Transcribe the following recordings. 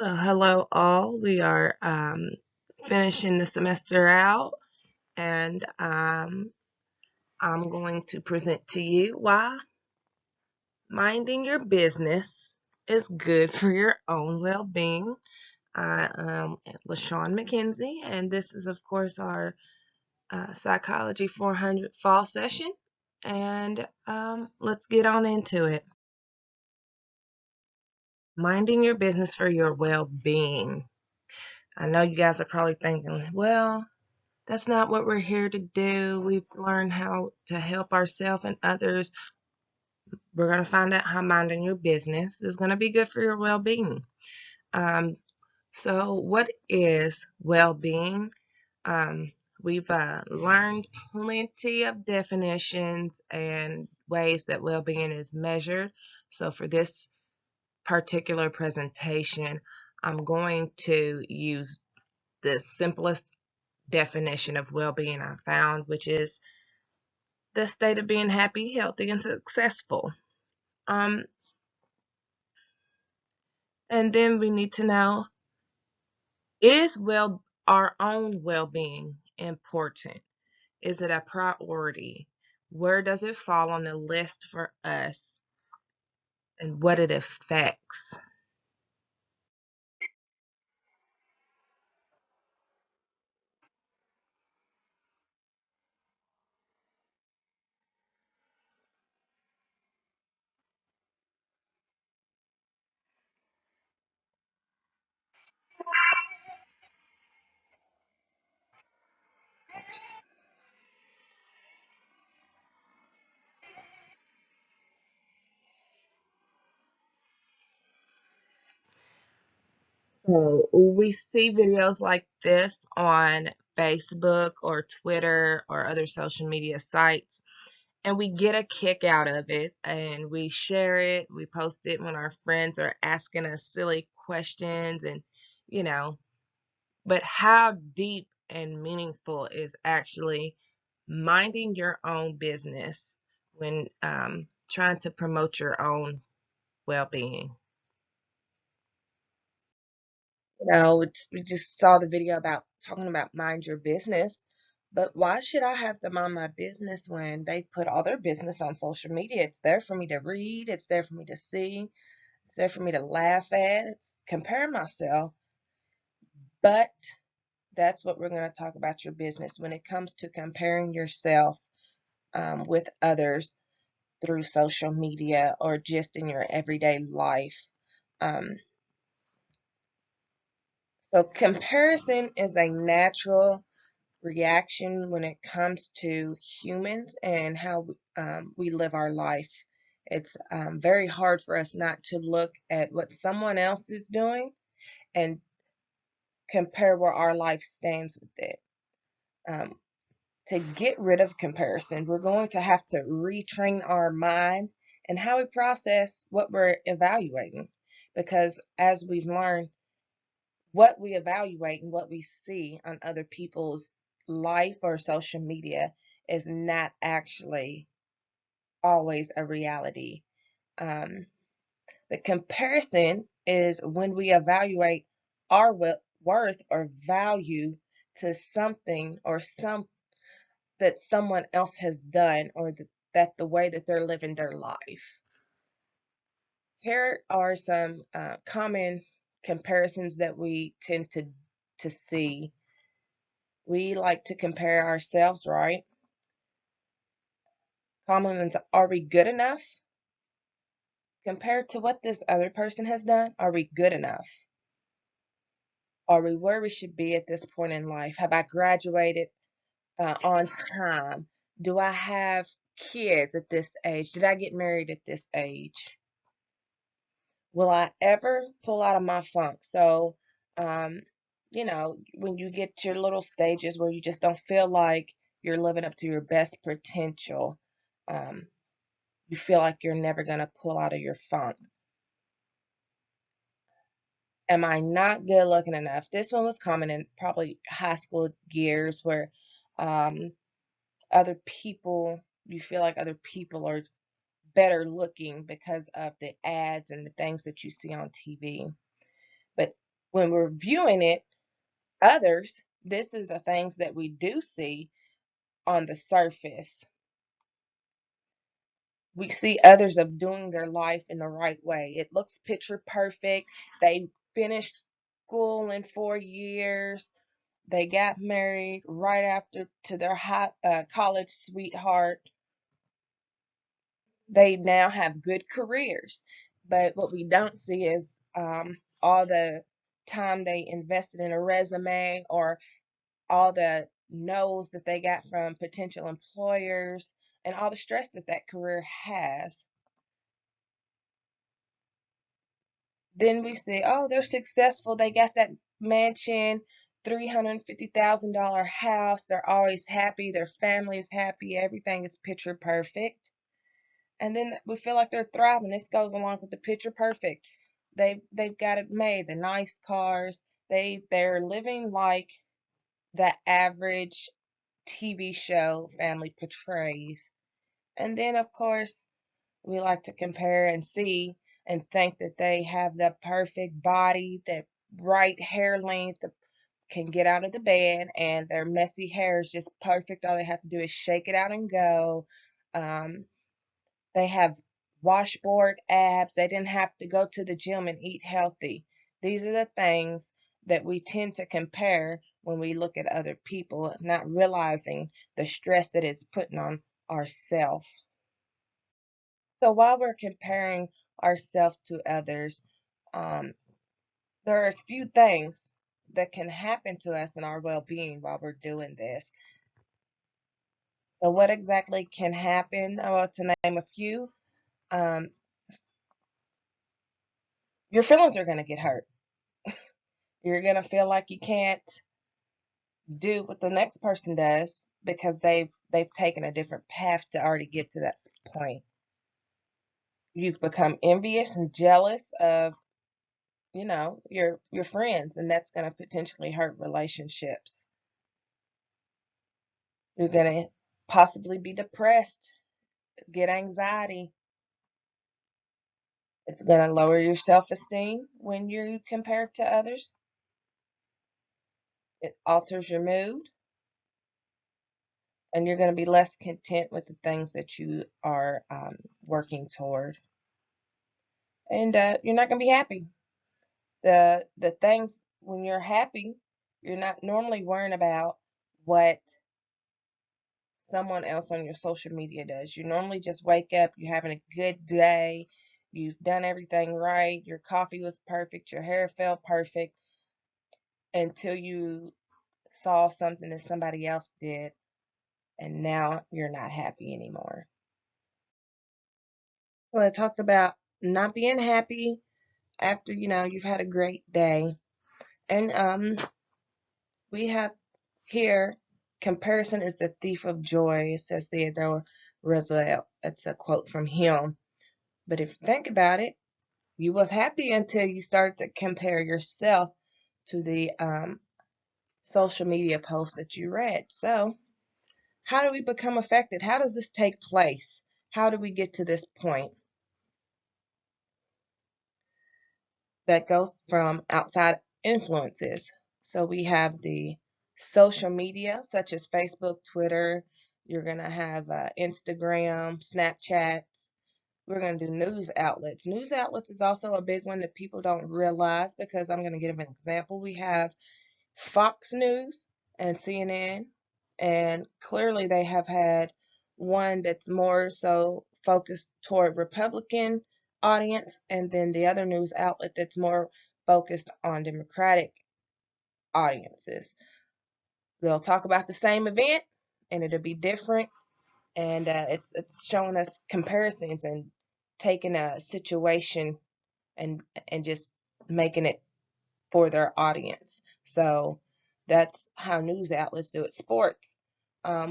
Well, hello all. We are finishing the semester out, and I'm going to present to you why minding your business is good for your own well-being. I am LaShawn McKenzie, and this is, of course, our Psychology 400 fall session. And let's get on into it. Minding your business for your well-being. I know you guys are probably thinking, well, that's not what we're here to do. We've learned how to help ourselves and others. We're going to find out how minding your business is going to be good for your well being. Um, so, what is well being? Um, we've learned plenty of definitions and ways that well being is measured. So, for this particular presentation, I'm going to use the simplest definition of well being I found, which is the state of being happy, healthy, and successful. Um, and then we need to know, is our own well-being important? Is it a priority? Where does it fall on the list for us and what it affects? So we see videos like this on Facebook or Twitter or other social media sites, and we get a kick out of it, and we share it, we post it when our friends are asking us silly questions, and you know, but how deep and meaningful is actually minding your own business when trying to promote your own well-being? We just saw the video about talking about mind your business, but why should I have to mind my business when they put all their business on social media? It's there for me to read, it's there for me to see, it's there for me to laugh at, it's compare myself. But that's what we're going to talk about your business when it comes to comparing yourself with others through social media or just in your everyday life. Um, so comparison is a natural reaction when it comes to humans and how we live our life. It's very hard for us not to look at what someone else is doing and compare where our life stands with it. Um, to get rid of comparison, we're going to have to retrain our mind and how we process what we're evaluating. Because as we've learned, what we evaluate and what we see on other people's life or social media is not actually always a reality. Um, the comparison is when we evaluate our worth or value to something or some that someone else has done or that the way that they're living their life. Here are some common comparisons that we tend to see. We like to compare ourselves, right? Common ones, are we good enough compared to what this other person has done? Are we good enough? Are we where we should be at this point in life? Have I graduated on time? Do I have kids at this age? Did I get married at this age? Will I ever pull out of my funk? So, um, when you get your little stages where you just don't feel like you're living up to your best potential, um, you feel like you're never going to pull out of your funk. Am I not good looking enough? This one was common in probably high school years where um, other people, you feel like other people are better looking because of the ads and the things that you see on TV. But when we're viewing it, others, this is the things that we do see on the surface. We see others of doing their life in the right way. It looks picture perfect. They finished school in 4 years. They got married right after to their college sweetheart. They now have good careers. But what we don't see is all the time they invested in a resume, or all the no's that they got from potential employers, and all the stress that that career has. Then we say, oh, they're successful. They got that mansion, $350,000 house. They're always happy. Their family is happy. Everything is picture perfect. And then we feel like they're thriving. This goes along with the picture perfect. They've got it made. The nice cars. They're living like the average TV show family portrays. And then, of course, we like to compare and see and think that they have the perfect body, the right hair length, can get out of the bed, and their messy hair is just perfect. All they have to do is shake it out and go. Um, they have washboard abs. They didn't have to go to the gym and eat healthy. These are the things that we tend to compare when we look at other people, not realizing the stress that it's putting on ourselves. So while we're comparing ourselves to others, um, there are a few things that can happen to us in our well-being while we're doing this. So what exactly can happen? Well, to name a few, um, your feelings are going to get hurt. You're going to feel like you can't do what the next person does because they've taken a different path to already get to that point. You've become envious and jealous of, your friends, and that's going to potentially hurt relationships. You're going to possibly be depressed, get anxiety. It's going to lower your self-esteem when you compare to others. It alters your mood, and you're going to be less content with the things that you are working toward. And you're not going to be happy. The things, when you're happy, you're not normally worrying about what someone else on your social media does. You normally just wake up, you're having a good day, you've done everything right, your coffee was perfect, your hair felt perfect, until you saw something that somebody else did, and now you're not happy anymore. Well, I talked about not being happy after, you've had a great day. And we have here, comparison is the thief of joy, says Theodore Roosevelt. It's a quote from him. But if you think about it, you was happy until you started to compare yourself to the social media posts that you read. So, how do we become affected? How does this take place? How do we get to this point? That goes from outside influences. So we have the social media, such as Facebook, Twitter. You're going to have Instagram, Snapchat. We're going to do news outlets. News outlets is also a big one that people don't realize, because I'm going to give an example. We have Fox News and CNN, and clearly they have had one that's more so focused toward Republican audience, and then the other news outlet that's more focused on Democratic audiences. They'll talk about the same event, and it'll be different, and it's showing us comparisons and taking a situation and just making it for their audience. So that's how news outlets do it. Sports.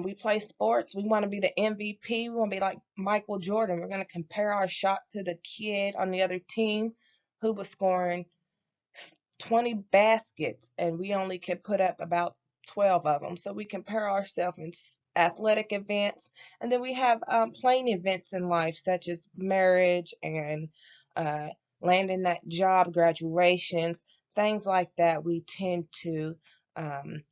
We play sports. We want to be the MVP. We want to be like Michael Jordan. We're going to compare our shot to the kid on the other team who was scoring 20 baskets, and we only could put up about 12 of them. So we compare ourselves in athletic events, and then we have plain events in life, such as marriage and uh, landing that job, graduations. things like that, we tend to um,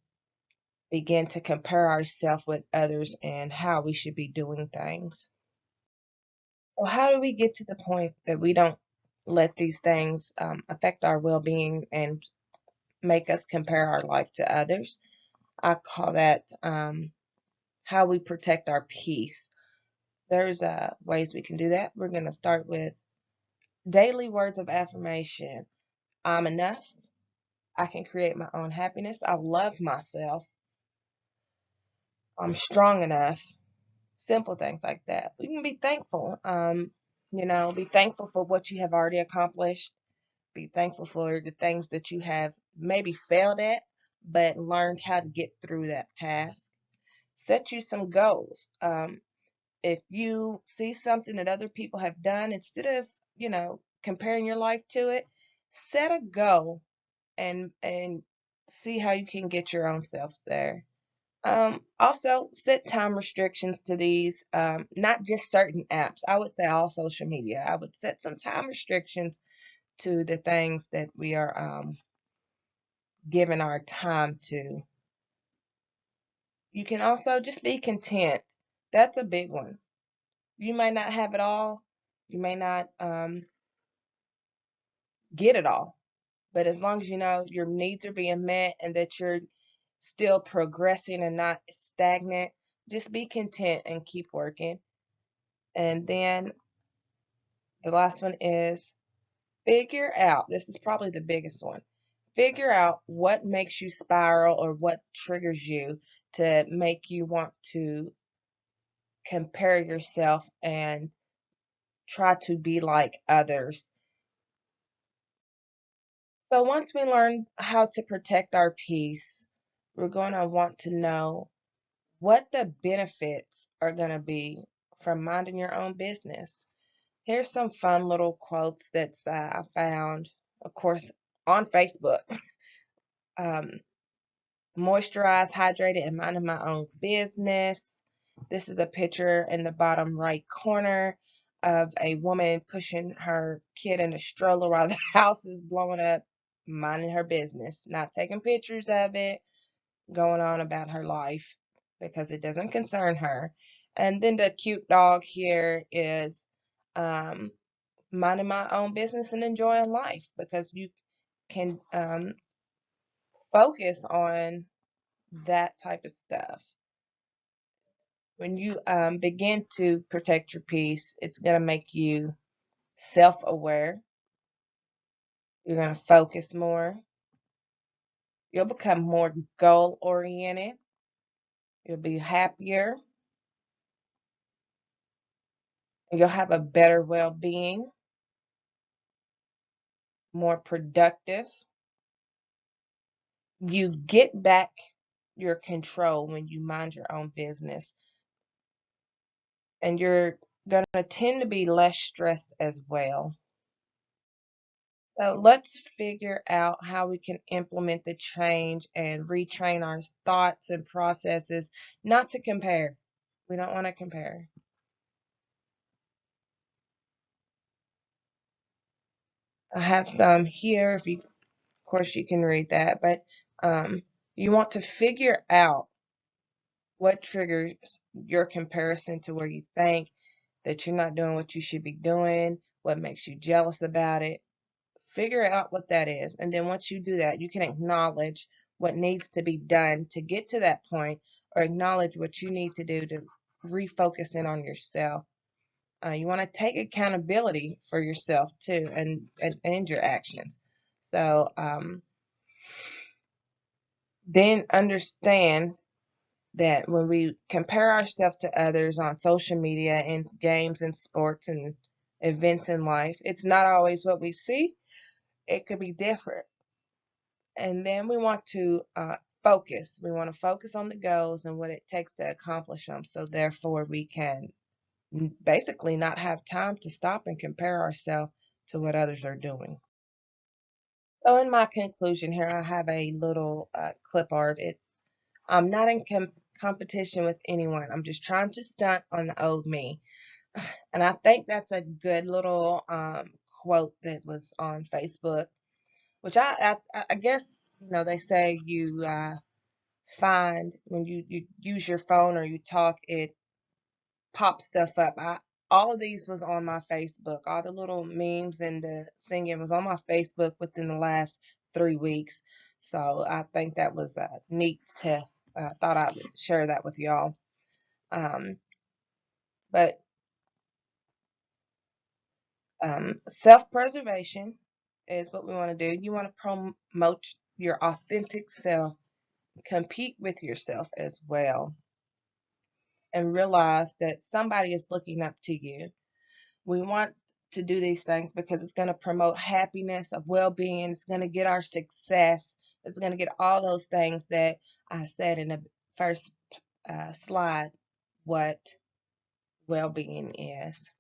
begin to compare ourselves with others and how we should be doing things. So, how do we get to the point that we don't let these things affect our well being and make us compare our life to others? I call that how we protect our peace. There's ways we can do that. We're going to start with daily words of affirmation. I'm enough. I can create my own happiness. I love myself. I'm strong enough. Simple things like that. We can be thankful. Be thankful for what you have already accomplished. Be thankful for the things that you have maybe failed at, but learned how to get through that task. Set you some goals. If you see something that other people have done, instead of, comparing your life to it, set a goal and see how you can get your own self there. Also, set time restrictions to these, not just certain apps. I would say all social media. I would set some time restrictions to the things that we are giving our time to. You can also just be content. That's a big one. You may not have it all. You may not get it all. But as long as you know your needs are being met and that you're still progressing and not stagnant, just be content and keep working. And then the last one is figure out, this is probably the biggest one. Figure out what makes you spiral or what triggers you to make you want to compare yourself and try to be like others. So once we learn how to protect our peace, we're going to want to know what the benefits are going to be from minding your own business. Here's some fun little quotes that I found, of course, on Facebook. Um, Moisturized, hydrated, and minding my own business. This is a picture in the bottom right corner of a woman pushing her kid in a stroller while the house is blowing up, minding her business, not taking pictures of it, going on about her life because it doesn't concern her. And then the cute dog here is um, minding my own business and enjoying life because you can focus on that type of stuff. When you begin to protect your peace, it's going to make you self aware. You're going to focus more. You'll become more goal oriented. You'll be happier. You'll have a better well being, more productive. You get back your control when you mind your own business, and you're going to tend to be less stressed as well. So let's figure out how we can implement the change and retrain our thoughts and processes not to compare. We don't want to compare. I have some here. If you, of course, you can read that, but you want to figure out what triggers your comparison to where you think that you're not doing what you should be doing, what makes you jealous about it. Figure out what that is. And then once you do that, you can acknowledge what needs to be done to get to that point, or acknowledge what you need to do to refocus in on yourself. You want to take accountability for yourself too, and your actions. So then understand that when we compare ourselves to others on social media and games and sports and events in life, it's not always what we see. It could be different. And then we want to focus. We want to focus on the goals and what it takes to accomplish them. So therefore, we can basically not have time to stop and compare ourselves to what others are doing. So in my conclusion here, I have a little clip art. I'm not in competition with anyone. I'm just trying to stunt on the old me. And I think that's a good little quote that was on Facebook. which I guess, they say you find when you use your phone or you talk, it pops stuff up. All of these was on my Facebook. All the little memes and the singing was on my Facebook within the last 3 weeks. So I think that was neat to thought I would share that with y'all. Um, but self-preservation is what we want to do. You want to promote your authentic self, compete with yourself as well, and realize that somebody is looking up to you. We want to do these things because it's going to promote happiness, of well-being. It's going to get our success. It's going to get all those things that I said in the first slide, what well-being is.